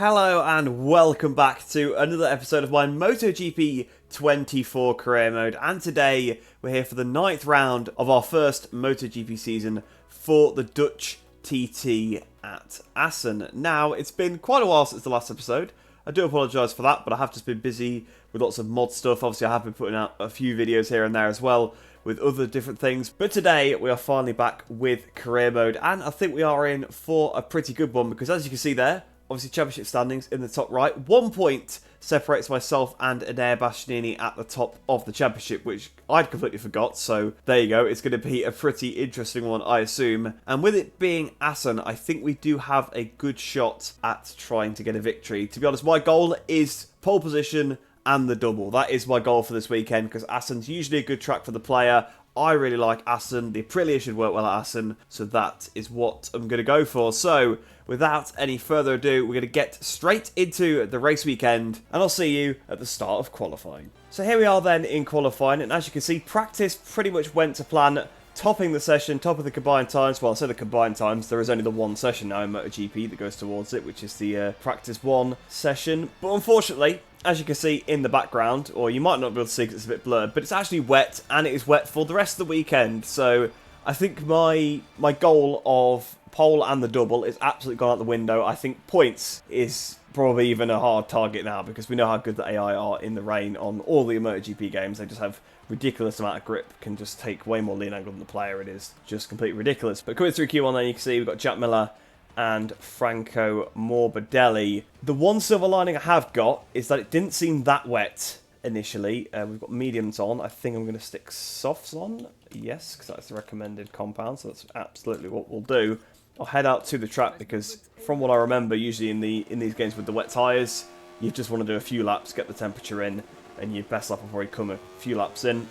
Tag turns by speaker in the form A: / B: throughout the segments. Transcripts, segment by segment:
A: Hello and welcome back to another episode of my MotoGP 24 career mode, and today we're here for the 9th round of our first MotoGP season for the Dutch TT at Assen. Now, it's been quite a while since the last episode. I do apologise for that, but I have just been busy with lots of mod stuff. Obviously, I have been putting out a few videos here and there as well with other different things. But today, we are finally back with career mode, and I think we are in for a pretty good one because, as you can see there, obviously championship standings in the top right. 1 point separates myself and Adair Bastianini at the top of the championship, which I'd completely forgot. So there you go. It's going to be a pretty interesting one, I assume. And with it being Assen, I think we do have a good shot at trying to get a victory. To be honest, my goal is pole position and the double. That is my goal for this weekend because Assen's usually a good track for the player. I really like Assen. The Aprilia should work well at Assen, so that is what I'm going to go for. So, without any further ado, we're going to get straight into the race weekend, and I'll see you at the start of qualifying. So here we are then in qualifying, and as you can see, practice pretty much went to plan. Topping the session, top of the combined times. Well, I say the combined times, there is only the one session now in MotoGP that goes towards it, which is the practice 1 session. But unfortunately, as you can see in the background, or you might not be able to see because it's a bit blurred, but it's actually wet, and it is wet for the rest of the weekend. So I think my goal of pole and the double is absolutely gone out the window. I think points is probably even a hard target now because we know how good the AI are in the rain on all the MotoGP games. They just have ridiculous amount of grip, can just take way more lean angle than the player. It is just completely ridiculous. But coming through Q1 then, you can see we've got Jack Miller and Franco Morbidelli. The one silver lining I have got is that it didn't seem that wet initially. We've got mediums on. I think I'm going to stick softs on. Yes, because that's the recommended compound, so that's absolutely what we'll do. I'll head out to the track because from what I remember, usually in these games with the wet tyres, you just want to do a few laps, get the temperature in, and your best lap will probably come a few laps in.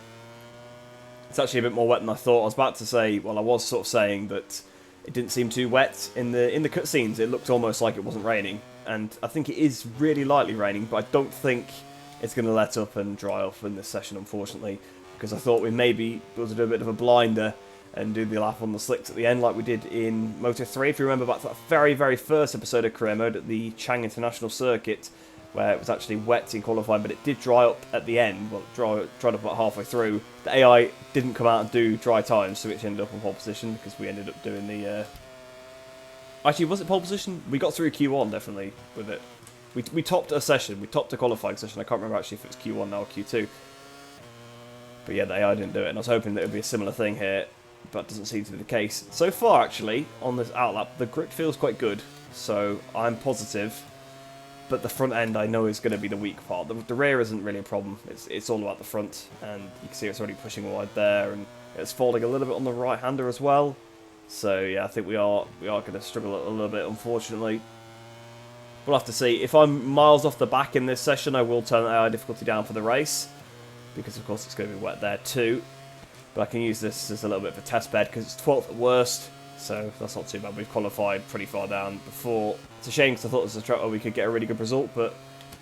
A: It's actually a bit more wet than I thought. I was about to say, well, I was sort of saying that it didn't seem too wet in the cutscenes. It looked almost like it wasn't raining, and I think it is really lightly raining, but I don't think it's going to let up and dry off in this session, unfortunately, because I thought we maybe be able to do a bit of a blinder and do the lap on the slicks at the end like we did in Moto3. If you remember back to that very, very first episode of career mode at the Chang International Circuit, where it was actually wet in qualifying, but it did dry up at the end. Well, it dried up about halfway through. The AI didn't come out and do dry times, so it ended up in pole position because we ended up doing the... Actually, was it pole position? We got through Q1, definitely, with it. We topped a session. We topped a qualifying session. I can't remember actually if it was Q1 now or Q2. But yeah, the AI didn't do it, and I was hoping that it would be a similar thing here, but it doesn't seem to be the case. So far, actually, on this outlap, the grip feels quite good, so I'm positive. But the front end, I know, is going to be the weak part. The rear isn't really a problem. It's all about the front, and you can see it's already pushing wide there, and it's folding a little bit on the right-hander as well. So yeah, I think we are going to struggle a little bit, unfortunately. We'll have to see. If I'm miles off the back in this session, I will turn the AI difficulty down for the race, because of course it's going to be wet there too. But I can use this as a little bit of a test bed because it's 12th at worst. So that's not too bad. We've qualified pretty far down before. It's a shame because I thought this was a track where we could get a really good result, but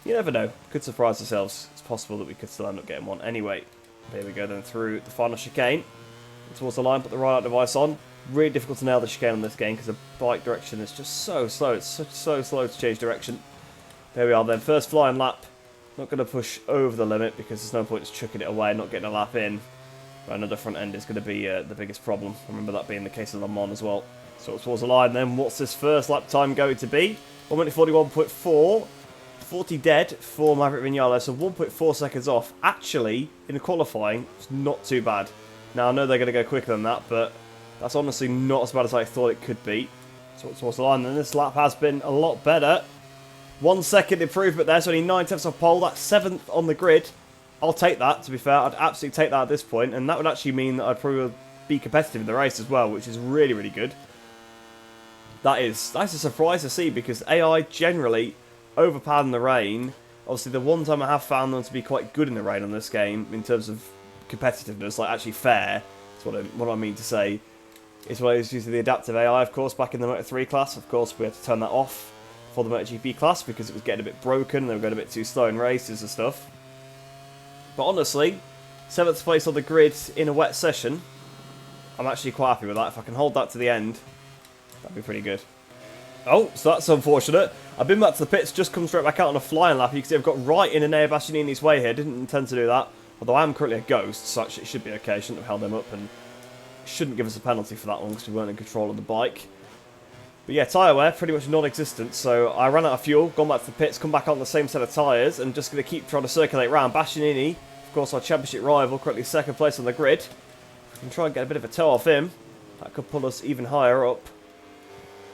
A: you never know. Could surprise ourselves. It's possible that we could still end up getting one. Anyway, here we go then through the final chicane. Towards the line, put the ride-out device on. Really difficult to nail the chicane on this game because the bike direction is just so slow. It's so slow to change direction. There we are then. First flying lap. Not going to push over the limit because there's no point just chucking it away, not getting a lap in. Another front end is going to be the biggest problem. I remember that being the case of Le Mans as well. So towards the line then, what's this first lap time going to be? 1 minute 41.4. 40 dead for Maverick Vinales, so 1.4 seconds off. Actually, in qualifying, it's not too bad. Now, I know they're going to go quicker than that, but that's honestly not as bad as I thought it could be. So towards the line then, this lap has been a lot better. 1 second improvement there, so only 9/10 off pole. That's 7th on the grid. I'll take that, to be fair. I'd absolutely take that at this point, and that would actually mean that I'd probably be competitive in the race as well, which is really, really good. That's a surprise to see, because AI generally overpowered in the rain. Obviously, the one time I have found them to be quite good in the rain on this game, in terms of competitiveness, like actually fair, that's what I mean to say, is what I was using the adaptive AI, of course, back in the Moto3 class. Of course, we had to turn that off for the MotoGP class, because it was getting a bit broken, and they were going a bit too slow in races and stuff. But honestly, 7th place on the grid in a wet session, I'm actually quite happy with that. If I can hold that to the end, that'd be pretty good. Oh, so that's unfortunate. I've been back to the pits, just come straight back out on a flying lap. You can see I've got right in Enea Bastianini's way here. Didn't intend to do that. Although I am currently a ghost, so actually it should be okay. Shouldn't have held him up and shouldn't give us a penalty for that one because we weren't in control of the bike. But yeah, tyre wear, pretty much non-existent. So I ran out of fuel, gone back to the pits, come back on the same set of tyres and just going to keep trying to circulate around. Bastianini, of course, our championship rival, currently second place on the grid. We can try and get a bit of a toe off him. That could pull us even higher up.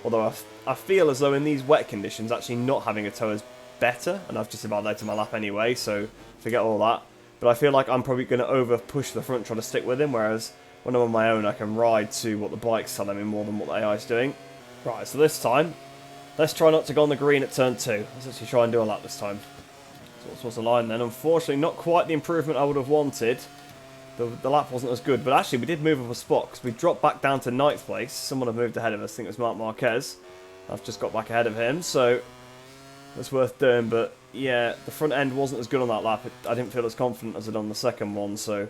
A: Although I feel as though in these wet conditions, actually not having a toe is better. And I've just about led to my lap anyway, so forget all that. But I feel like I'm probably going to over-push the front, trying to stick with him. Whereas when I'm on my own, I can ride to what the bike's telling me more than what the AI is doing. Right, so this time, let's try not to go on the green at turn 2. Let's actually try and do a lap this time. So what's towards the line then. Unfortunately, not quite the improvement I would have wanted. The lap wasn't as good, but actually we did move up a spot because we dropped back down to 9th place. Someone had moved ahead of us. I think it was Marc Marquez. I've just got back ahead of him, so that's worth doing. But yeah, the front end wasn't as good on that lap. I didn't feel as confident as I did on the second one, so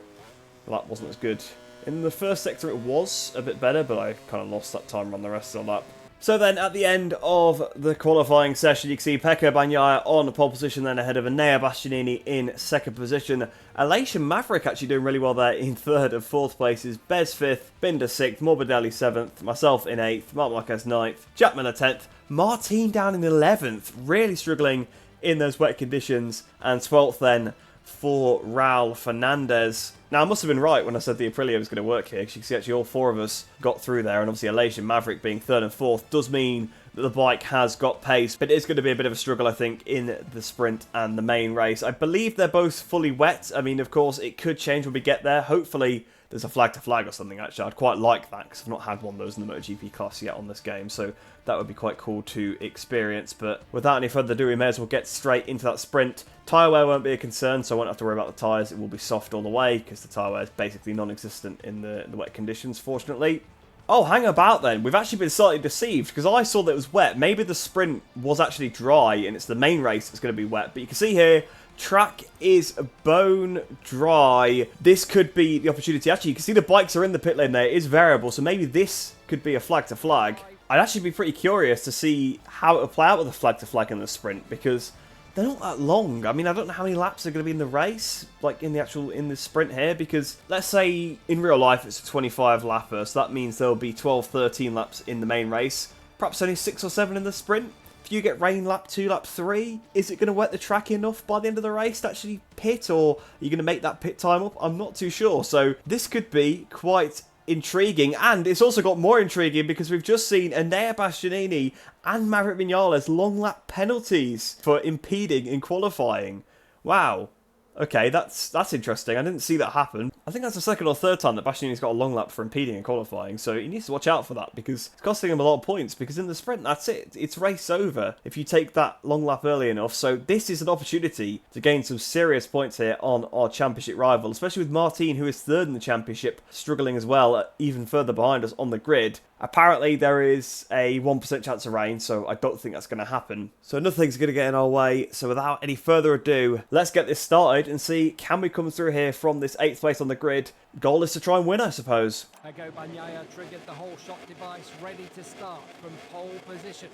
A: the lap wasn't as good. In the first sector it was a bit better, but I kind of lost that time on the rest of the lap. So then, at the end of the qualifying session, you can see Pecco Bagnaia on pole position, then ahead of Enea Bastianini in second position. Elation Maverick actually doing really well there in third and fourth places. Bez 5th, Binder 6th, Morbidelli 7th, myself in 8th, Marc Marquez 9th, Jack Miller 10th, Martin down in 11th, really struggling in those wet conditions, and 12th then for Raul Fernandez. Now, I must have been right when I said the Aprilia was going to work here, because you can see actually all 4 of us got through there, and obviously Elation Maverick being 3rd and 4th does mean that the bike has got pace, but it is going to be a bit of a struggle, I think, in the sprint and the main race. I believe they're both fully wet. I mean, of course, it could change when we get there. Hopefully, there's a flag-to-flag or something, actually. I'd quite like that, because I've not had one of those in the MotoGP class yet on this game, so that would be quite cool to experience. But without any further ado, we may as well get straight into that sprint. Tyre wear won't be a concern, so I won't have to worry about the tyres. It will be soft all the way, because the tyre wear is basically non-existent in the wet conditions, fortunately. Oh, hang about then. We've actually been slightly deceived, because I saw that it was wet. Maybe the sprint was actually dry, and it's the main race that's going to be wet. But you can see here, track is bone dry. This could be the opportunity. Actually, you can see the bikes are in the pit lane there. It is variable, so maybe this could be a flag-to-flag. I'd actually be pretty curious to see how it will play out with a flag-to-flag in the sprint, because they're not that long. I mean, I don't know how many laps are going to be in the race, like in the sprint here, because let's say in real life it's a 25 lapper, so that means there'll be 12, 13 laps in the main race, perhaps only 6 or 7 in the sprint. If you get rain lap 2, lap 3, is it going to wet the track enough by the end of the race to actually pit, or are you going to make that pit time up? I'm not too sure, so this could be quite intriguing, and it's also got more intriguing because we've just seen Enea Bastianini and Maverick Vinales long lap penalties for impeding in qualifying. Wow. Okay, that's interesting. I didn't see that happen. I think that's the second or third time that Bastianini's got a long lap for impeding in qualifying, so he needs to watch out for that because it's costing him a lot of points, because in the sprint, that's it. It's race over if you take that long lap early enough, so this is an opportunity to gain some serious points here on our championship rival, especially with Martin, who is 3rd in the championship, struggling as well, even further behind us on the grid. Apparently, there is a 1% chance of rain, so I don't think that's going to happen. So nothing's going to get in our way. So without any further ado, let's get this started and see, can we come through here from this 8th place on the grid? Goal is to try and win, I suppose.
B: Pecco Bagnaia triggered the whole shot device, ready to start from pole position.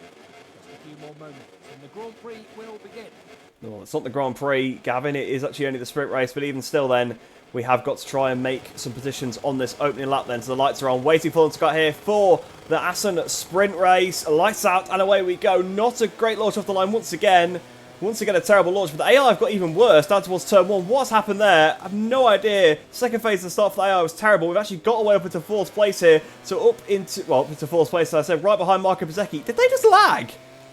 B: Just a few more moments and the Grand Prix will begin.
A: No, it's not the Grand Prix, Gavin. It is actually only the sprint race, but even still then, we have got to try and make some positions on this opening lap then. So the lights are on, waiting for them to get here for the Assen sprint race. Lights out and away we go. Not a great launch off the line once again. Once again, a terrible launch, but the AI have got even worse down towards turn 1. What's happened there? I have no idea. Second phase of the start for the AI was terrible. We've actually got away up into 4th place here. So up into 4th place, as I said, right behind Marco Bezzecchi. Did they just lag?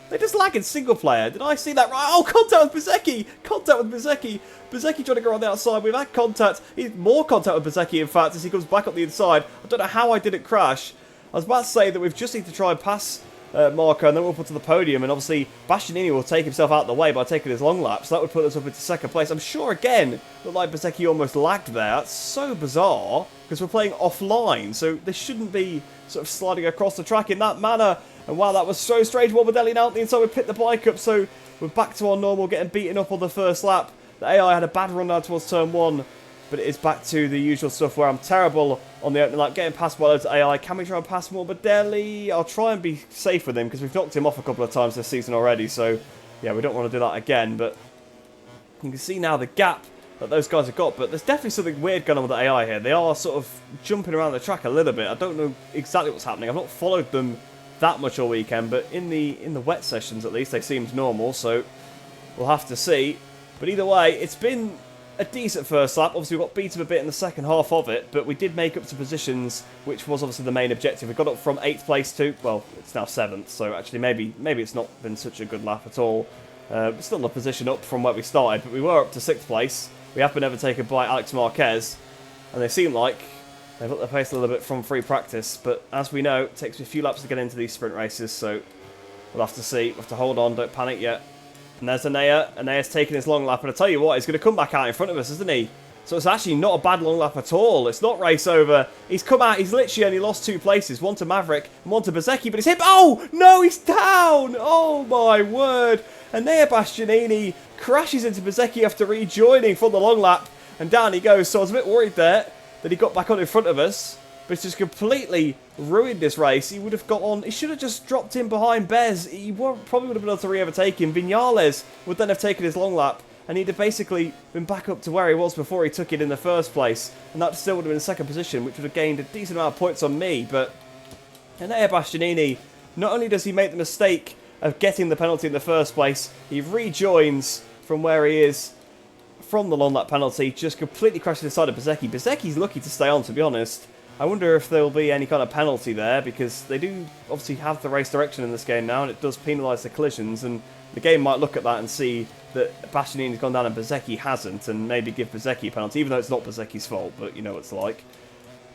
A: They just lag in single player. Did I see that right? Oh, contact with Bezzecchi. Contact with Bezzecchi. Bezzecchi trying to go on the outside. We've had contact. More contact with Bezzecchi, in fact, as he comes back up the inside. I don't know how I didn't crash. I was about to say that we've just need to try and pass Marco, and then we'll put to the podium, and obviously Bastianini will take himself out of the way by taking his long lap, so that would put us up into 2nd place. I'm sure, again, looked like Bezzecchi almost lagged there. That's so bizarre, because we're playing offline, so this shouldn't be sort of sliding across the track in that manner. And wow, that was so strange. Morbidelli now at the inside, we picked the bike up, so we're back to our normal, getting beaten up on the first lap. The AI had a bad run down towards turn 1, but it is back to the usual stuff where I'm terrible on the opening lap, getting past by loads of AI. Can we try and pass Morbidelli? I'll try and be safe with him because we've knocked him off a couple of times this season already. So, yeah, we don't want to do that again. But you can see now the gap that those guys have got. But there's definitely something weird going on with the AI here. They are sort of jumping around the track a little bit. I don't know exactly what's happening. I've not followed them that much all weekend. But in the wet sessions, at least, they seemed normal. So we'll have to see. But either way, it's been a decent first lap. Obviously, we got beat up a bit in the second half of it, but we did make up to positions, which was obviously the main objective. We got up from 8th place to, well, it's now 7th, so actually maybe it's not been such a good lap at all. Still a position up from where we started, but we were up to 6th place. We have been overtaken by Alex Marquez, and they seem like they've got their pace a little bit from free practice, but as we know, it takes a few laps to get into these sprint races, so we'll have to see. We'll have to hold on, don't panic yet. And there's Anea. Anea's taking his long lap, and I tell you what, he's going to come back out in front of us, isn't he? So it's actually not a bad long lap at all. It's not race over. He's come out, he's literally only lost 2 places. One to Maverick and one to Bezzecchi, but he's hit. Oh, no, he's down! Oh, my word. Anea Bastianini crashes into Bezzecchi after rejoining from the long lap, and down he goes. So I was a bit worried there that he got back on in front of us, but it's just completely ruined this race. He would have got on. He should have just dropped in behind Bez. He probably would have been able to re-overtake him. Vinales would then have taken his long lap, and he'd have basically been back up to where he was before he took it in the first place. And that still would have been in second position, which would have gained a decent amount of points on me. But Anea Bastianini, not only does he make the mistake of getting the penalty in the first place, he rejoins from where he is from the long lap penalty, just completely crashes inside of Bezzecchi. Bezzecchi's lucky to stay on, to be honest. I wonder if there will be any kind of penalty there, because they do obviously have the race direction in this game now, and it does penalise the collisions, and the game might look at that and see that Bastianini's gone down and Bezzecchi hasn't, and maybe give Bezzecchi a penalty, even though it's not Bezzecchi's fault, but you know what it's like.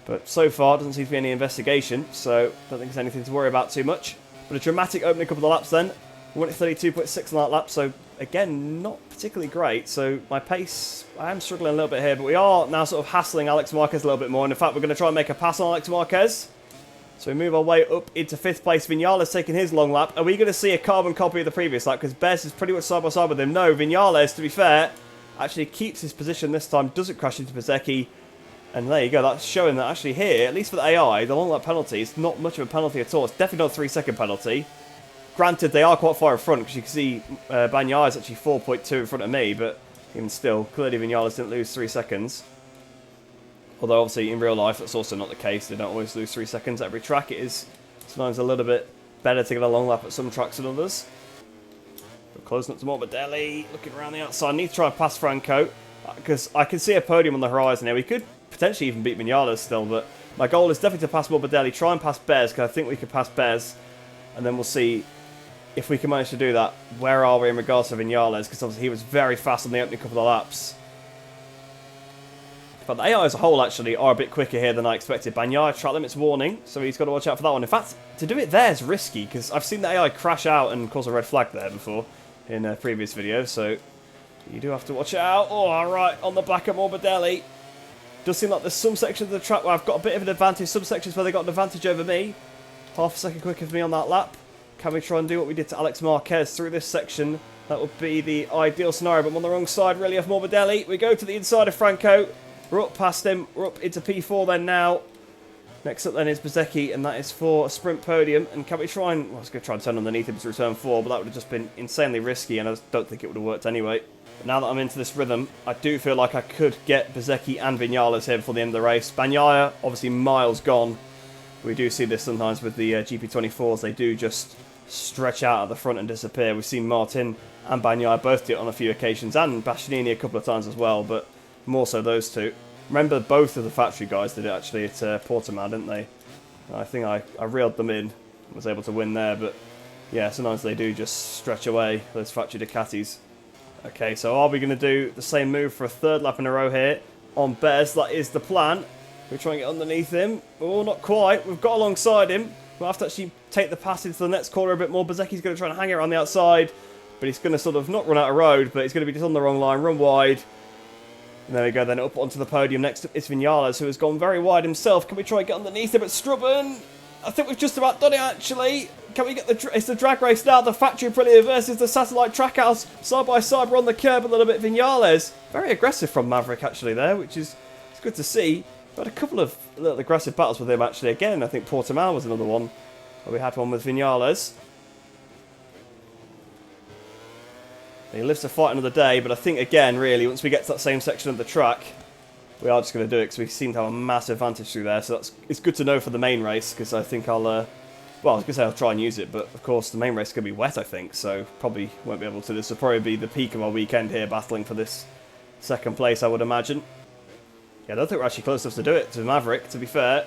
A: But so far, doesn't seem to be any investigation, so don't think there's anything to worry about too much. But a dramatic opening couple of laps then. We went at 32.6 on that lap, so again, not particularly great. So my pace, I am struggling a little bit here, but we are now sort of hassling Alex Marquez a little bit more. And in fact, we're going to try and make a pass on Alex Marquez. So we move our way up into 5th place. Vinales taking his long lap. Are we going to see a carbon copy of the previous lap? Because Bez is pretty much side by side with him. No, Vinales, to be fair, actually keeps his position this time, doesn't crash into Bezzecchi. And there you go, that's showing that actually here, at least for the AI, the long lap penalty is not much of a penalty at all. It's definitely not a 3-second penalty. Granted, they are quite far in front, because you can see Bagnaia is actually 4.2 in front of me, but even still, clearly Vinales didn't lose 3 seconds. Although, obviously, in real life, that's also not the case. They don't always lose 3 seconds at every track. It is sometimes a little bit better to get a long lap at some tracks than others. We're closing up to Morbidelli, looking around the outside. I need to try and pass Franco, because I can see a podium on the horizon here. We could potentially even beat Vinales still, but my goal is definitely to pass Morbidelli, try and pass Bez, because I think we could pass Bez, and then we'll see if we can manage to do that. Where are we in regards to Vinales? Because obviously he was very fast on the opening couple of laps. But the AI as a whole actually are a bit quicker here than I expected. Bagnaia track limits warning, so he's got to watch out for that one. In fact, to do it there is risky, because I've seen the AI crash out and cause a red flag there before in a previous video, so you do have to watch out. Oh, alright, on the back of Morbidelli. Does seem like there's some sections of the track where I've got a bit of an advantage, some sections where they got an advantage over me. Half a second quicker for me on that lap. Can we try and do what we did to Alex Marquez through this section? That would be the ideal scenario, but I'm on the wrong side really of Morbidelli. We go to the inside of Franco. We're up past him. We're up into P4 then now. Next up then is Bezzecchi, and that is for a sprint podium. And can we try and... Well, I was going to try and turn underneath him to return 4, but that would have just been insanely risky, and I just don't think it would have worked anyway. But now that I'm into this rhythm, I do feel like I could get Bezzecchi and Vinales here before the end of the race. Bagnaia, obviously miles gone. We do see this sometimes with the GP24s. They do just stretch out at the front and disappear. We've seen Martin and Bagnaia both do it on a few occasions, and Bastianini a couple of times as well, but more so those two. Remember, both of the factory guys did it actually at Portimao, didn't they? I think I reeled them in, was able to win there, but yeah, sometimes they do just stretch away, those factory Ducatis. Okay, so are we going to do the same move for a third lap in a row here on Bez? That is the plan. We're trying to get underneath him. Oh, not quite. We've got alongside him. We'll have to actually take the pass into the next corner a bit more. Bezzecchi's going to try and hang it around the outside, but he's going to sort of not run out of road, but he's going to be just on the wrong line, run wide. And there we go, then up onto the podium. Next up is Vinales, who has gone very wide himself. Can we try and get underneath him at Strubben? I think we've just about done it, actually. Can we get it's the drag race now, the factory Aprilia versus the satellite trackhouse. Side by side, we're on the curb a little bit. Vinales, very aggressive from Maverick, actually, there, which is it's good to see. Got a couple of little aggressive battles with him actually. Again, I think Portimao was another one. We had one with Vinales. He lives to fight another day, but I think again, really, once we get to that same section of the track, we are just going to do it because we seem to have a massive advantage through there. So it's good to know for the main race because I think I'll, well, I was going to say I'll try and use it, but of course the main race is going to be wet, I think, so probably won't be able to. This will probably be the peak of our weekend here, battling for this second place, I would imagine. Yeah, I don't think we're actually close enough to do it to Maverick, to be fair.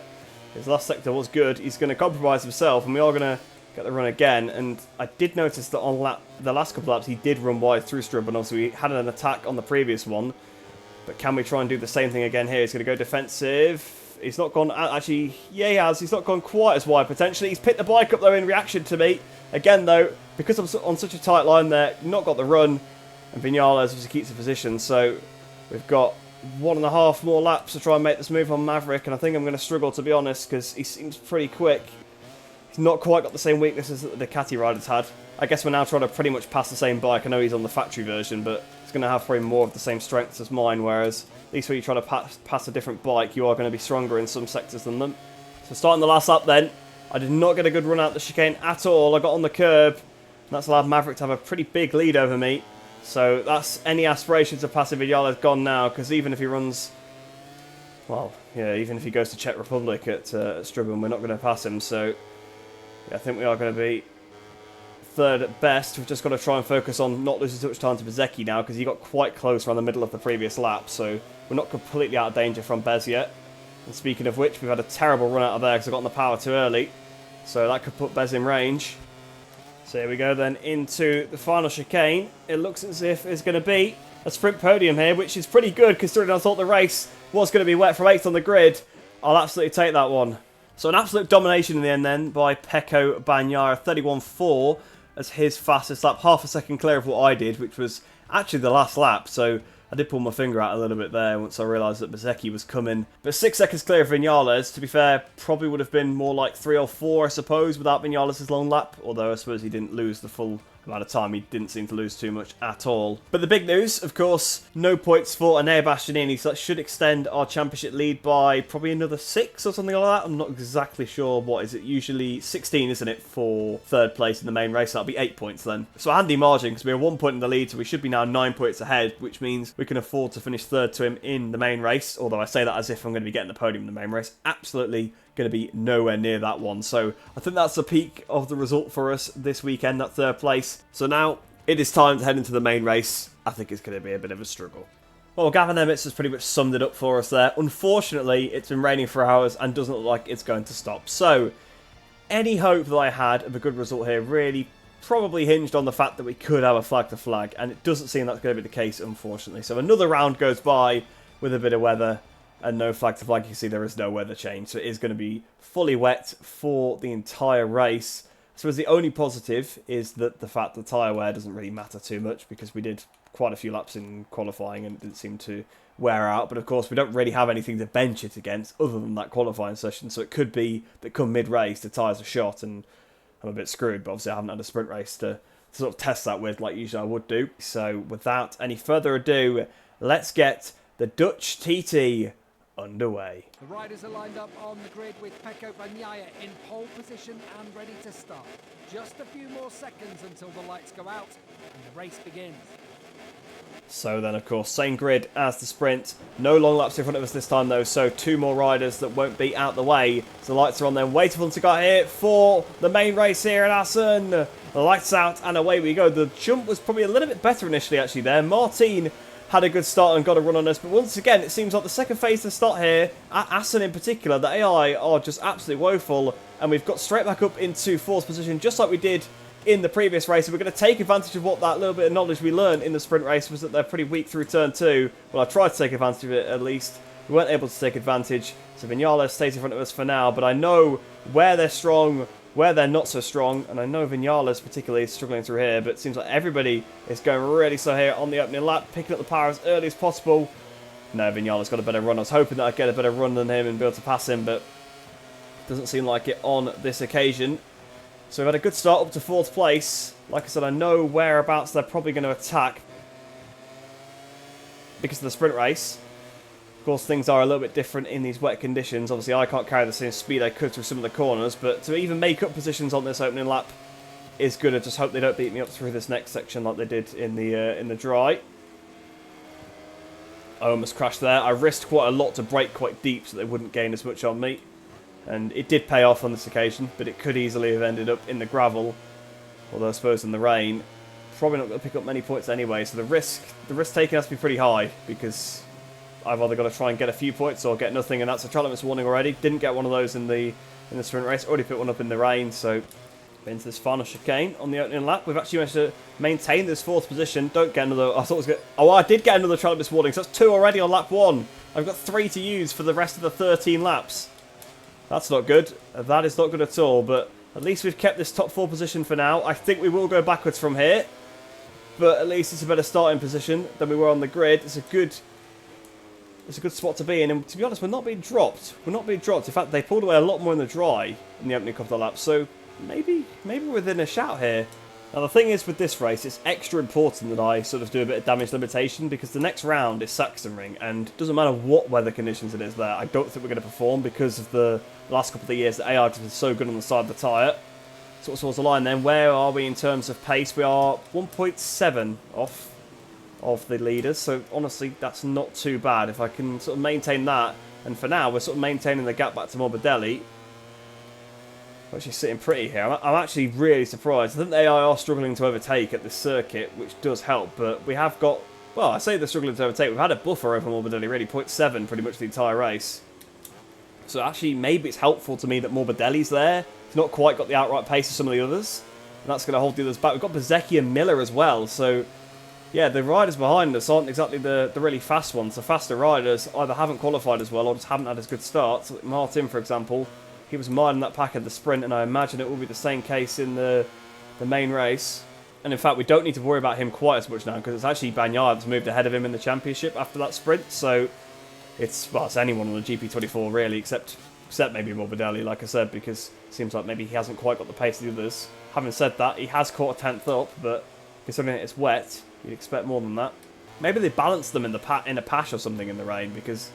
A: His last sector was good. He's going to compromise himself, and we are going to get the run again. And I did notice that on the last couple of laps, he did run wide through Strub, and obviously we had an attack on the previous one. But can we try and do the same thing again here? He's going to go defensive. He's not gone... Actually, yeah, he has. He's not gone quite as wide, potentially. He's picked the bike up, though, in reaction to me. Again, though, because I'm on such a tight line there, not got the run. And Vinales obviously keeps the position, so we've got 1.5 more laps to try and make this move on Maverick, and I think I'm going to struggle, to be honest, because he seems pretty quick. He's not quite got the same weaknesses that the Ducati riders had. I guess we're now trying to pretty much pass the same bike. I know he's on the factory version, but it's going to have probably more of the same strengths as mine, whereas at least when you try to pass a different bike, you are going to be stronger in some sectors than them. So starting the last lap then, I did not get a good run out the chicane at all. I got on the curb, and that's allowed Maverick to have a pretty big lead over me. So that's any aspirations of passing Vinales gone now, because even if he runs, well, yeah, even if he goes to Czech Republic at Strubben, we're not going to pass him. So yeah, I think we are going to be third at best. We've just got to try and focus on not losing too much time to Bezzecchi now, because he got quite close around the middle of the previous lap. So we're not completely out of danger from Bez yet. And speaking of which, we've had a terrible run out of there because I got on the power too early. So that could put Bez in range. So here we go then into the final chicane. It looks as if it's going to be a sprint podium here, which is pretty good considering I thought the race was going to be wet from 8th on the grid. I'll absolutely take that one. So an absolute domination in the end then by Pecco Bagnaia, 31.4 as his fastest lap. Half a second clear of what I did, which was actually the last lap. So I did pull my finger out a little bit there once I realised that Bezzecchi was coming. But 6 seconds clear of Vinales, to be fair, probably would have been more like 3 or 4, I suppose, without Vinales' long lap. Although I suppose he didn't lose the full amount of time. He didn't seem to lose too much at all. But the big news, of course, no points for Enea Bastianini, so that should extend our championship lead by probably another 6 or something like that. I'm not exactly sure. What is it? Usually 16, isn't it, for third place in the main race? That'll be 8 points then. So a handy margin, because we're 1 point in the lead, so we should be now 9 points ahead, which means we can afford to finish third to him in the main race. Although I say that as if I'm going to be getting the podium in the main race. Absolutely going to be nowhere near that one. So I think that's the peak of the result for us this weekend, that third place. So now it is time to head into the main race. I think it's going to be a bit of a struggle. Well, Gavin Emmets has pretty much summed it up for us there. Unfortunately, it's been raining for hours and doesn't look like it's going to stop. So any hope that I had of a good result here really probably hinged on the fact that we could have a flag to flag, and it doesn't seem that's going to be the case, unfortunately. So another round goes by with a bit of weather and no flag to flag. You can see there is no weather change, so it is going to be fully wet for the entire race. So the only positive is that the fact that tyre wear doesn't really matter too much, because we did quite a few laps in qualifying and it didn't seem to wear out. But of course we don't really have anything to bench it against other than that qualifying session, so it could be that come mid-race the tyres are shot and I'm a bit screwed. But obviously I haven't had a sprint race to sort of test that with like usually I would do. So without any further ado, let's get the Dutch TT underway.
B: The riders are lined up on the grid with Pecco Bagnaia in pole position and ready to start. Just a few more seconds until the lights go out and the race begins.
A: So then, of course, same grid as the sprint. No long laps in front of us this time, though, so 2 more riders that won't be out the way. So the lights are on then, waiting for them to get here for the main race here at Assen. The lights out, and away we go. The jump was probably a little bit better initially, actually, there. Martin had a good start and got a run on us, but once again, it seems like the second phase to start here, at Assen in particular, the AI are just absolutely woeful, and we've got straight back up into 4th position, just like we did in the previous race. And we're going to take advantage of what that little bit of knowledge we learned in the sprint race was, that they're pretty weak through turn 2. Well, I tried to take advantage of it at least. We weren't able to take advantage, so Vinales stays in front of us for now, but I know where they're strong, where they're not so strong, and I know Vinales particularly is struggling through here, but it seems like everybody is going really slow here on the opening lap, picking up the power as early as possible. No, Vinales got a better run. I was hoping that I'd get a better run than him and be able to pass him, but it doesn't seem like it on this occasion. So we've had a good start up to 4th place. Like I said, I know whereabouts they're probably going to attack because of the sprint race. Of course, things are a little bit different in these wet conditions. Obviously, I can't carry the same speed I could through some of the corners, but to even make up positions on this opening lap is good. I just hope they don't beat me up through this next section like they did in the dry. I almost crashed there. I risked quite a lot to brake quite deep so they wouldn't gain as much on me. And it did pay off on this occasion, but it could easily have ended up in the gravel. Although I suppose in the rain, probably not going to pick up many points anyway. So the risk taken has to be pretty high, because I've either got to try and get a few points or get nothing, and that's a track limits warning already. Didn't get one of those in the sprint race. Already picked one up in the rain, so into this final chicane on the opening lap. We've actually managed to maintain this 4th position. Don't get another... I thought it was good. Oh, I did get another track limits warning, so that's 2 already on lap 1. I've got 3 to use for the rest of the 13 laps. That's not good. That is not good at all, but at least we've kept this top 4 position for now. I think we will go backwards from here, but at least it's a better starting position than we were on the grid. It's a good spot to be in, and to be honest, we're not being dropped. We're not being dropped. In fact, they pulled away a lot more in the dry in the opening couple of laps, so maybe we're within a shout here. Now, the thing is with this race, it's extra important that I sort of do a bit of damage limitation, because the next round is Sachsenring, and it doesn't matter what weather conditions it is there, I don't think we're going to perform because of the last couple of years that AI has been so good on the side of the tyre. So what's towards the line then? Where are we in terms of pace? We are 1.7 off of the leaders, so honestly, that's not too bad. If I can sort of maintain that, and for now, we're sort of maintaining the gap back to Morbidelli. Actually sitting pretty here. I'm actually really surprised. I think the AI are struggling to overtake at this circuit, which does help, but we have got... Well, I say they're struggling to overtake. We've had a buffer over Morbidelli, really, 0.7 pretty much the entire race. So actually, maybe it's helpful to me that Morbidelli's there. He's not quite got the outright pace of some of the others, and that's going to hold the others back. We've got Bezecchi and Miller as well, so... Yeah, the riders behind us aren't exactly the really fast ones. The faster riders either haven't qualified as well or just haven't had as good starts. Like Martin, for example, he was mired in that pack at the sprint, and I imagine it will be the same case in the main race. And in fact, we don't need to worry about him quite as much now, because it's actually Bagnaia that's moved ahead of him in the championship after that sprint. So it's anyone on the GP24 really, except maybe Morbidelli, like I said, because it seems like maybe he hasn't quite got the pace of the others. Having said that, he has caught a 10th up, but considering it's wet, you'd expect more than that. Maybe they balanced them in a patch or something in the rain, because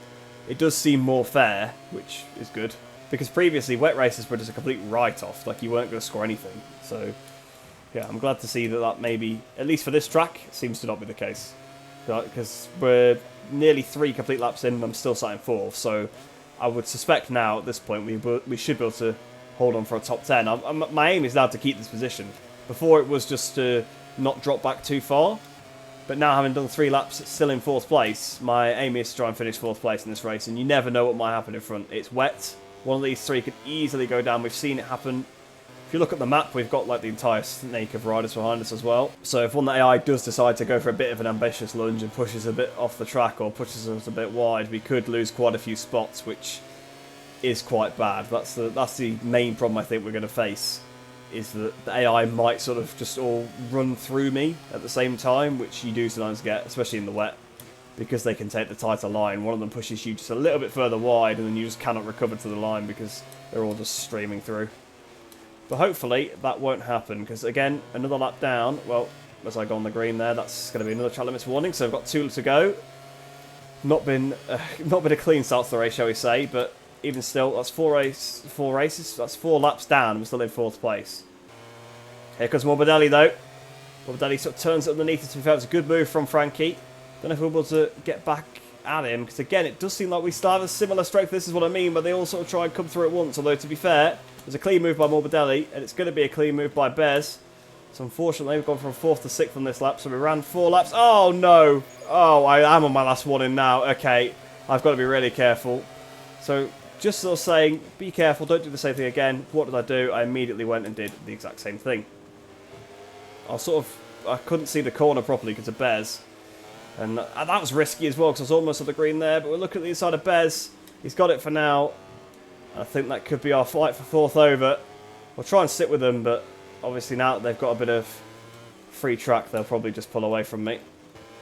A: it does seem more fair, which is good. Because previously, wet races were just a complete write-off. Like, you weren't going to score anything. So, yeah, I'm glad to see that maybe, at least for this track, seems to not be the case. Because we're nearly 3 complete laps in, and I'm still sat in 4th. So, I would suspect now, at this point, we should be able to hold on for a top 10. My aim is now to keep this position. Before, it was just to not drop back too far. But now, having done 3 laps, still in 4th place, my aim is to try and finish 4th place in this race, and you never know what might happen in front. It's wet. One of these 3 could easily go down. We've seen it happen. If you look at the map, we've got like the entire snake of riders behind us as well. So if one of the AI does decide to go for a bit of an ambitious lunge and pushes a bit off the track or pushes us a bit wide, we could lose quite a few spots, which is quite bad. That's the main problem I think we're going to face, is that the AI might sort of just all run through me at the same time, which you do sometimes get, especially in the wet, because they can take the tighter line. One of them pushes you just a little bit further wide, and then you just cannot recover to the line because they're all just streaming through. But hopefully that won't happen, because again, another lap down. Well, as I go on the green there, that's going to be another track limits warning, so I've got 2 to go. Not been a clean start to the race, shall we say, but even still, that's 4 races, that's 4 laps down, we're still in 4th place. Here comes Morbidelli though. Morbidelli sort of turns it underneath it. To be fair, it's a good move from Frankie. Don't know if we're able to get back at him, because again, it does seem like we still have a similar strength. This is what I mean, but they all sort of try and come through at once. Although, to be fair, there's a clean move by Morbidelli, and it's going to be a clean move by Bez. So unfortunately, we've gone from 4th to 6th on this lap, so we ran 4 laps. Oh no! Oh, I am on my last one in now. Okay, I've got to be really careful. So, just sort of saying, be careful, don't do the same thing again. What did I do? I immediately went and did the exact same thing. I couldn't see the corner properly because of Bez. And that was risky as well, because I was almost at the green there. But we're looking at the inside of Bez. He's got it for now. I think that could be our fight for 4th over. We'll try and sit with them, but obviously now that they've got a bit of free track, they'll probably just pull away from me.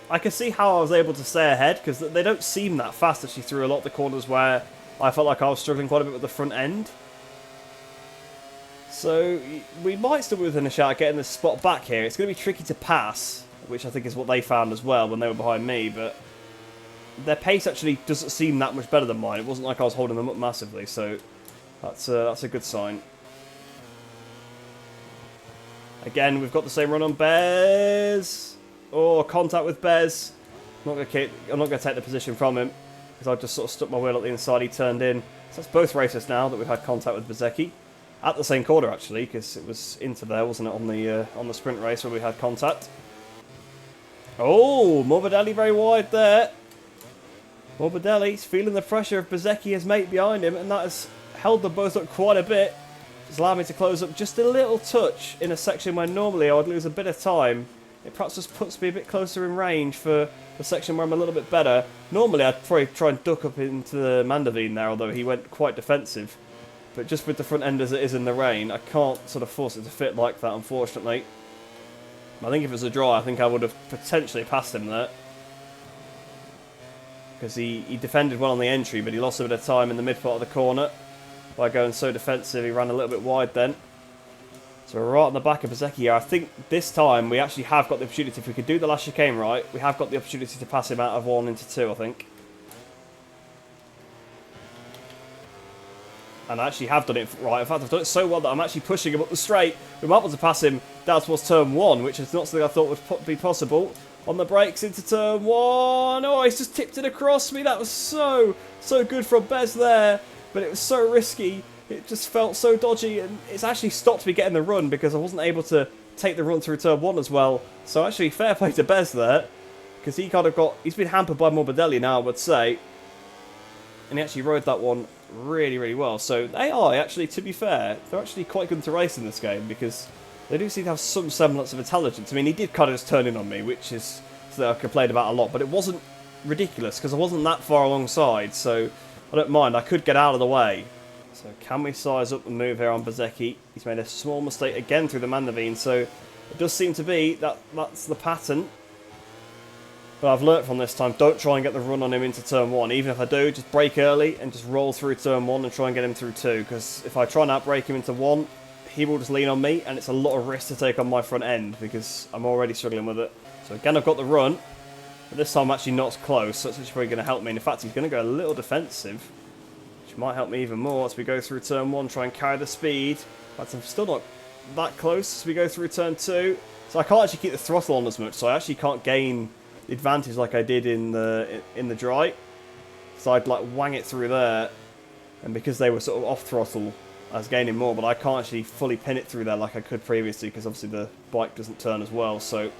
A: I can see how I was able to stay ahead, because they don't seem that fast actually through a lot of the corners where I felt like I was struggling quite a bit with the front end. So we might still be within a shout at getting this spot back here. It's going to be tricky to pass, which I think is what they found as well when they were behind me. But their pace actually doesn't seem that much better than mine. It wasn't like I was holding them up massively, so that's a good sign. Again, we've got the same run on Bez. Oh, contact with Bez. I'm not going to take the position from him because I just sort of stuck my wheel at the inside. He turned in. So that's both races now that we've had contact with Bezzecchi. At the same corner, actually, because it was into there, wasn't it, on the sprint race where we had contact. Oh, Morbidelli very wide there. Morbidelli's feeling the pressure of Bezzecchi, his mate, behind him, and that has held them both up quite a bit. It's allowed me to close up just a little touch in a section where normally I would lose a bit of time. It perhaps just puts me a bit closer in range for the section where I'm a little bit better. Normally I'd probably try and duck up into the Mandavine there, although he went quite defensive. But just with the front end as it is in the rain, I can't sort of force it to fit like that, unfortunately. I think if it was a draw, I think I would have potentially passed him there. Because he defended well on the entry, but he lost a bit of time in the mid part of the corner. By going so defensive, he ran a little bit wide then. So we're right on the back of Bezzecchi here. I think this time we actually have got the opportunity, if we could do the last chicane right, we have got the opportunity to pass him out of 1 into 2, I think. And I actually have done it right. In fact, I've done it so well that I'm actually pushing him up the straight. We might want to pass him down towards turn 1, which is not something I thought would be possible. On the brakes into turn 1. Oh, he's just tipped it across me. That was so good from Bez there. But it was so risky. It just felt so dodgy. And it's actually stopped me getting the run because I wasn't able to take the run through turn 1 as well. So actually, fair play to Bez there. Because he kind of he's been hampered by Morbidelli now, I would say. And he actually rode that one really well. So they are actually, to be fair, they're actually quite good to race in this game because they do seem to have some semblance of intelligence. I mean, he did kind of just turn in on me, which is something I complained about a lot, but it wasn't ridiculous because I wasn't that far alongside, so I don't mind. I could get out of the way. So can we size up and move here on Bezzecchi? He's made a small mistake again through the Mandavine, so it does seem to be that's the pattern. But I've learnt from this time, don't try and get the run on him into turn 1. Even if I do, just brake early and just roll through turn 1 and try and get him through 2. Because if I try and outbrake him into 1, he will just lean on me, and it's a lot of risk to take on my front end because I'm already struggling with it. So again, I've got the run, but this time I'm actually not as close, so that's actually probably going to help me. And in fact, he's going to go a little defensive, which might help me even more as we go through turn 1, try and carry the speed. But I'm still not that close as we go through turn 2. So I can't actually keep the throttle on as much, so I actually can't gain the advantage like I did in the dry. So I'd like wang it through there, and because they were sort of off throttle, I was gaining more, but I can't actually fully pin it through there like I could previously because obviously the bike doesn't turn as well. So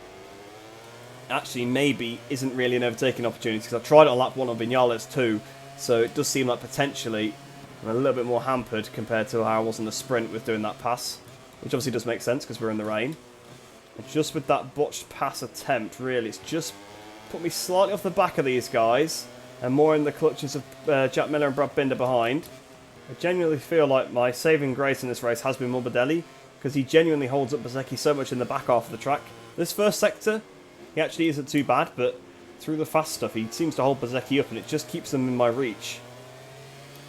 A: actually maybe isn't really an overtaking opportunity because I tried it on lap 1 on Viñales too, so it does seem like potentially I'm a little bit more hampered compared to how I was in the sprint with doing that pass, which obviously does make sense because we're in the rain. And just with that botched pass attempt, really, it's just put me slightly off the back of these guys and more in the clutches of Jack Miller and Brad Binder behind. I genuinely feel like my saving grace in this race has been Morbidelli because he genuinely holds up Bezzecchi so much in the back half of the track. This first sector, he actually isn't too bad, but through the fast stuff, he seems to hold Bezzecchi up and it just keeps them in my reach.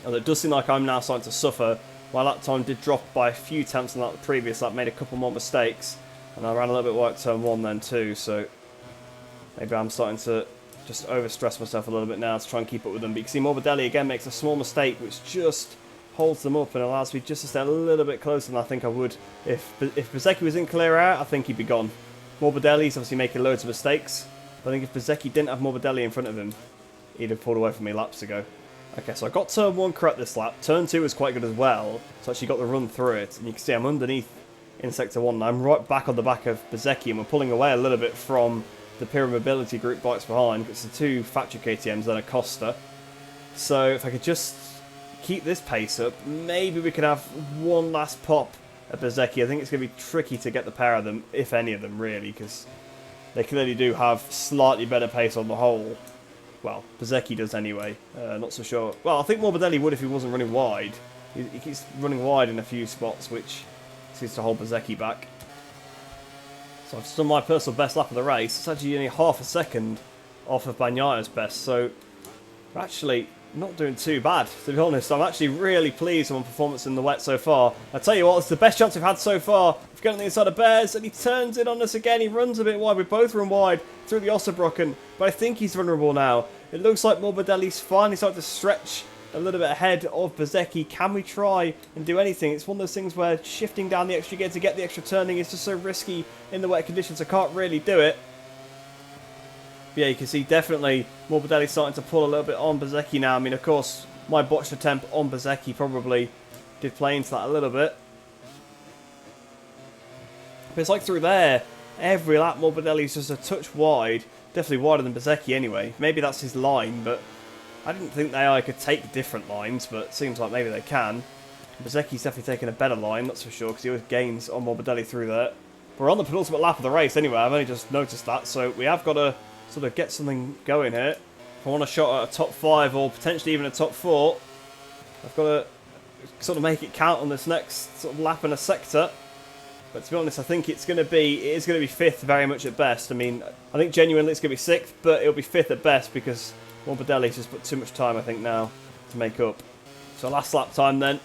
A: Although it does seem like I'm now starting to suffer. My lap time did drop by a few tenths on that previous lap, made a couple more mistakes, and I ran a little bit wide turn 1 then too, so maybe I'm starting to just overstress myself a little bit now to try and keep up with them. But you can see Morbidelli again makes a small mistake which just holds them up and allows me just to stay a little bit closer than I think I would. If Bezzecchi was in clear air, I think he'd be gone. Morbidelli's obviously making loads of mistakes, but I think if Bezzecchi didn't have Morbidelli in front of him, he'd have pulled away from me laps ago. Okay, so I got turn 1 correct this lap. Turn 2 was quite good as well, so I actually got the run through it. And you can see I'm underneath in sector 1 and I'm right back on the back of Bezzecchi, and we're pulling away a little bit from the Pure Mobility group bikes behind. It's the 2 factory KTMs and a Costa. So if I could just keep this pace up, maybe we could have one last pop at Bezzecchi. I think it's going to be tricky to get the pair of them, if any of them really, because they clearly do have slightly better pace on the whole. Well, Bezzecchi does anyway. Not so sure. Well, I think Morbidelli would if he wasn't running wide. He keeps running wide in a few spots, which seems to hold Bezzecchi back. So I've done my personal best lap of the race. It's actually only half a second off of Bagnaio's best, so we're actually not doing too bad, to be honest. I'm actually really pleased with my performance in the wet so far. I tell you what, it's the best chance we've had so far. We've got on the inside of Bears, and he turns in on us again. He runs a bit wide. We both run wide through the Ossenbrocken, but I think he's vulnerable now. It looks like Morbidelli's finally starting to stretch a little bit ahead of Bezzecchi. Can we try and do anything? It's one of those things where shifting down the extra gear to get the extra turning is just so risky in the wet conditions. I can't really do it. But yeah, you can see definitely Morbidelli's starting to pull a little bit on Bezzecchi now. I mean, of course, my botched attempt on Bezzecchi probably did play into that a little bit. But it's like through there, every lap Morbidelli's just a touch wide. Definitely wider than Bezzecchi anyway. Maybe that's his line, but I didn't think they could take different lines, but it seems like maybe they can. Bezzecchi's definitely taking a better line, that's for sure, because he always gains on Morbidelli through there. We're on the penultimate lap of the race anyway, I've only just noticed that, so we have got to sort of get something going here. If I want a shot at a top 5 or potentially even a top 4, I've got to sort of make it count on this next sort of lap in a sector. But to be honest, I think it is going to be 5th very much at best. I mean, I think genuinely it's going to be 6th, but it'll be 5th at best because Morbidelli's just put too much time, I think, now to make up. So last lap time then.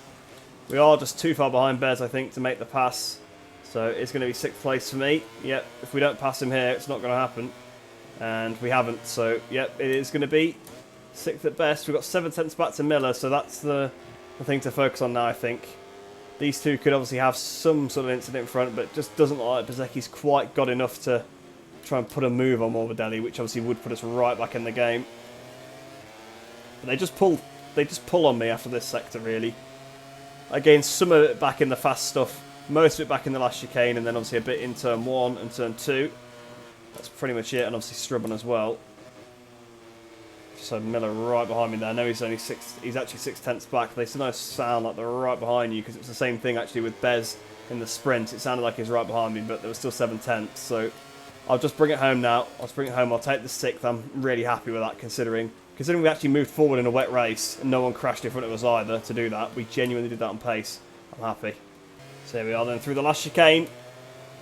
A: We are just too far behind Bez, I think, to make the pass. So it's going to be 6th place for me. Yep, if we don't pass him here, it's not going to happen. And we haven't, so yep, it is going to be 6th at best. We've got 7 tenths back to Miller, so that's the thing to focus on now, I think. These two could obviously have some sort of incident in front, but it just doesn't look like Bezzecchi's quite got enough to try and put a move on Morbidelli, which obviously would put us right back in the game. But they just pull on me after this sector, really. I gained some of it back in the fast stuff, most of it back in the last chicane, and then obviously a bit in turn 1 and turn 2. That's pretty much it, and obviously Strubban as well. So Miller right behind me there. I know he's only he's actually 6 tenths back. They sometimes sound like they're right behind you because it's the same thing actually with Bez in the sprint. It sounded like he was right behind me, but there was still 7 tenths. So I'll just bring it home now. I'll just bring it home. I'll take the 6th. I'm really happy with that considering we actually moved forward in a wet race and no one crashed in front of us either to do that. We genuinely did that on pace. I'm happy. So here we are then through the last chicane.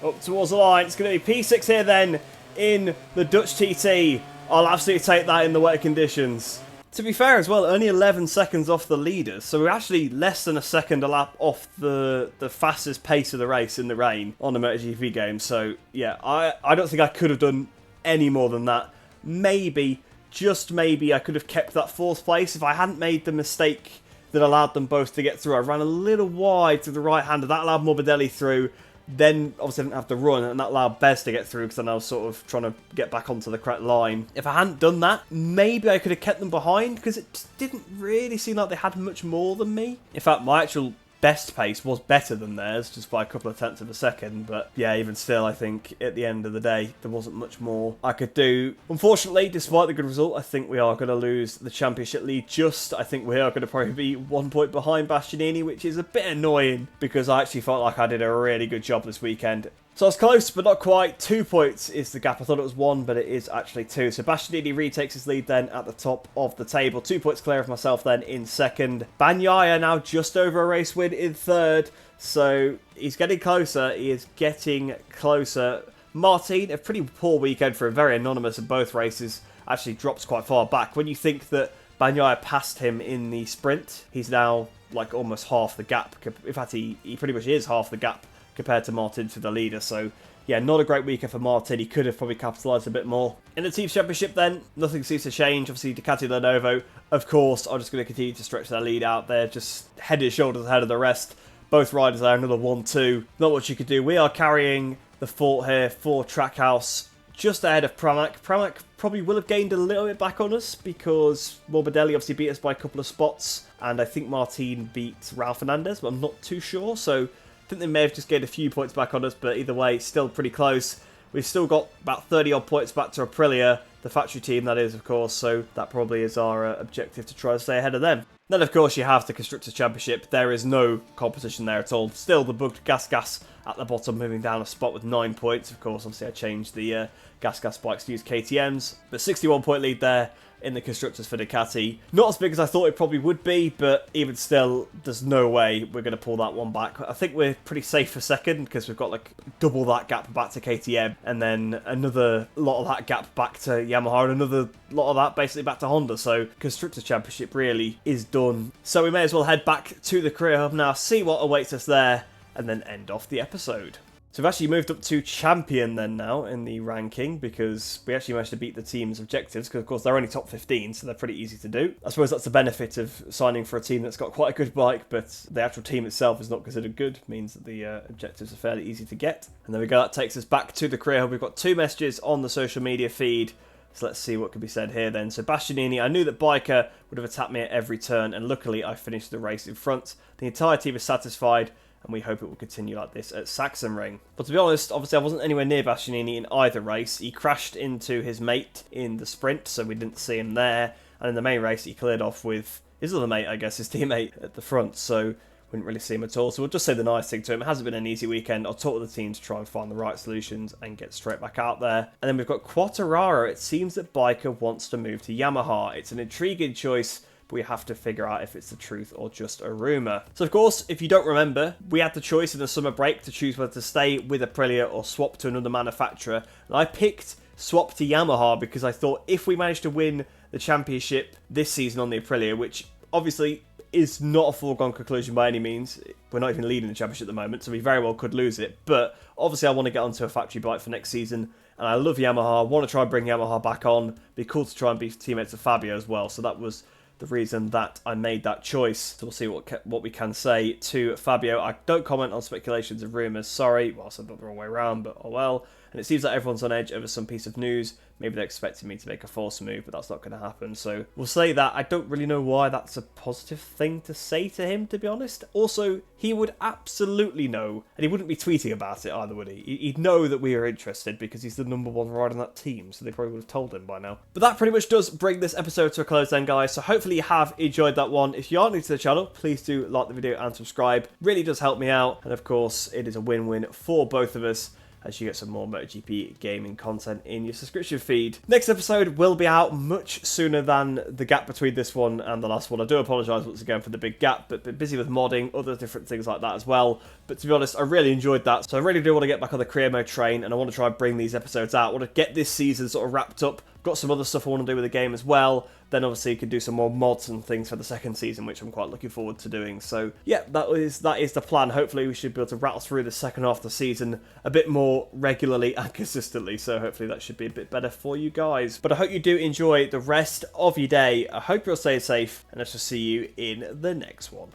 A: Up towards the line. It's going to be P6 here then in the Dutch TT. I'll absolutely take that in the wet conditions. To be fair as well, only 11 seconds off the leaders, so we're actually less than a second a lap off the fastest pace of the race in the rain on the MotoGP game. So yeah, I don't think I could have done any more than that. Maybe, just maybe, I could have kept that 4th place if I hadn't made the mistake that allowed them both to get through. I ran a little wide to the right hander, that allowed Morbidelli through. Then, obviously, I didn't have to run, and that allowed Bez to get through, because then I was sort of trying to get back onto the correct line. If I hadn't done that, maybe I could have kept them behind, because it just didn't really seem like they had much more than me. In fact, my actual best pace was better than theirs, just by a couple of tenths of a second, but yeah, even still, I think, at the end of the day, there wasn't much more I could do. Unfortunately, despite the good result, I think we are going to lose the championship lead I think we are going to probably be 1 point behind Bastianini, which is a bit annoying, because I actually felt like I did a really good job this weekend. So I was close, but not quite. 2 points is the gap. I thought it was 1, but it is actually 2. So Bastianini retakes his lead then at the top of the table. 2 points clear of myself then in 2nd. Bagnaia now just over a race win in 3rd. So he's getting closer. He is getting closer. Martin, a pretty poor weekend for him. Very anonymous in both races. Actually drops quite far back. When you think that Bagnaia passed him in the sprint, he's now like almost half the gap. In fact, he pretty much is half the gap compared to Martin for the leader. So yeah, not a great weekend for Martin. He could have probably capitalised a bit more. In the Teams Championship then, nothing seems to change. Obviously, Ducati Lenovo, of course, are just going to continue to stretch their lead out there, just head and shoulders ahead of the rest. Both riders there, another 1-2. Not much you could do. We are carrying the fort here for Trackhouse, just ahead of Pramac. Pramac probably will have gained a little bit back on us because Morbidelli obviously beat us by a couple of spots, and I think Martin beat Ralph Fernandez, but I'm not too sure. So I think they may have just gained a few points back on us, but either way, still pretty close. We've still got about 30 odd points back to Aprilia, the factory team that is, of course, so that probably is our objective, to try to stay ahead of them. Then, of course, you have the Constructors' Championship. There is no competition there at all. Still the bugged Gas at the bottom, moving down a spot with 9 points. Of course, obviously I changed the Gas bikes to use KTMs, but 61 point lead there in the Constructors for Ducati. Not as big as I thought it probably would be, but even still, there's no way we're going to pull that one back. I think we're pretty safe for 2nd, because we've got like double that gap back to KTM, and then another lot of that gap back to Yamaha, and another lot of that basically back to Honda. So Constructors' Championship really is done. So we may as well head back to the career hub now, see what awaits us there, and then end off the episode. So we've actually moved up to champion then now in the ranking, because we actually managed to beat the team's objectives, because of course they're only top 15, so they're pretty easy to do. I suppose that's the benefit of signing for a team that's got quite a good bike, but the actual team itself is not considered good. It means that the objectives are fairly easy to get. And there we go, that takes us back to the career hub. We've got 2 messages on the social media feed. So let's see what can be said here then. So Bastianini, I knew that Biker would have attacked me at every turn, and luckily I finished the race in front. The entire team is satisfied, and we hope it will continue like this at Sachsenring. But to be honest, obviously I wasn't anywhere near Bastianini in either race. He crashed into his mate in the sprint, so we didn't see him there. And in the main race, he cleared off with his other mate, I guess, his teammate at the front, so wouldn't really see him at all. So we'll just say the nice thing to him. It hasn't been an easy weekend. I'll talk to the team to try and find the right solutions and get straight back out there. And then we've got Quattararo. It seems that Biker wants to move to Yamaha. It's an intriguing choice, but we have to figure out if it's the truth or just a rumour. So of course, if you don't remember, we had the choice in the summer break to choose whether to stay with Aprilia or swap to another manufacturer. And I picked swap to Yamaha because I thought if we managed to win the championship this season on the Aprilia, which obviously is not a foregone conclusion by any means. We're not even leading the championship at the moment, so we very well could lose it. But obviously I want to get onto a factory bike for next season, and I love Yamaha. I want to try and bring Yamaha back on. Be cool to try and be teammates of Fabio as well. So that was the reason that I made that choice. So we'll see what we can say to Fabio. I don't comment on speculations of rumours, sorry. Well, I said that the wrong way around, but oh well. And it seems like everyone's on edge over some piece of news. Maybe they're expecting me to make a false move, but that's not going to happen. So we'll say that. I don't really know why that's a positive thing to say to him, to be honest. Also, he would absolutely know, and he wouldn't be tweeting about it either, would he? He'd know that we are interested because he's the #1 rider on that team, so they probably would have told him by now. But that pretty much does bring this episode to a close then, guys. So hopefully you have enjoyed that one. If you are new to the channel, please do like the video and subscribe. Really does help me out. And of course, it is a win-win for both of us, as you get some more MotoGP gaming content in your subscription feed. Next episode will be out much sooner than the gap between this one and the last one. I do apologise once again for the big gap, but been busy with modding, other different things like that as well. But to be honest, I really enjoyed that, so I really do want to get back on the career mode train, and I want to try and bring these episodes out. I want to get this season sort of wrapped up. Got some other stuff I want to do with the game as well. Then obviously you can do some more mods and things for the second season, which I'm quite looking forward to doing. So yeah, that is the plan. Hopefully we should be able to rattle through the second half of the season a bit more regularly and consistently. So hopefully that should be a bit better for you guys. But I hope you do enjoy the rest of your day. I hope you'll stay safe, and I shall see you in the next one.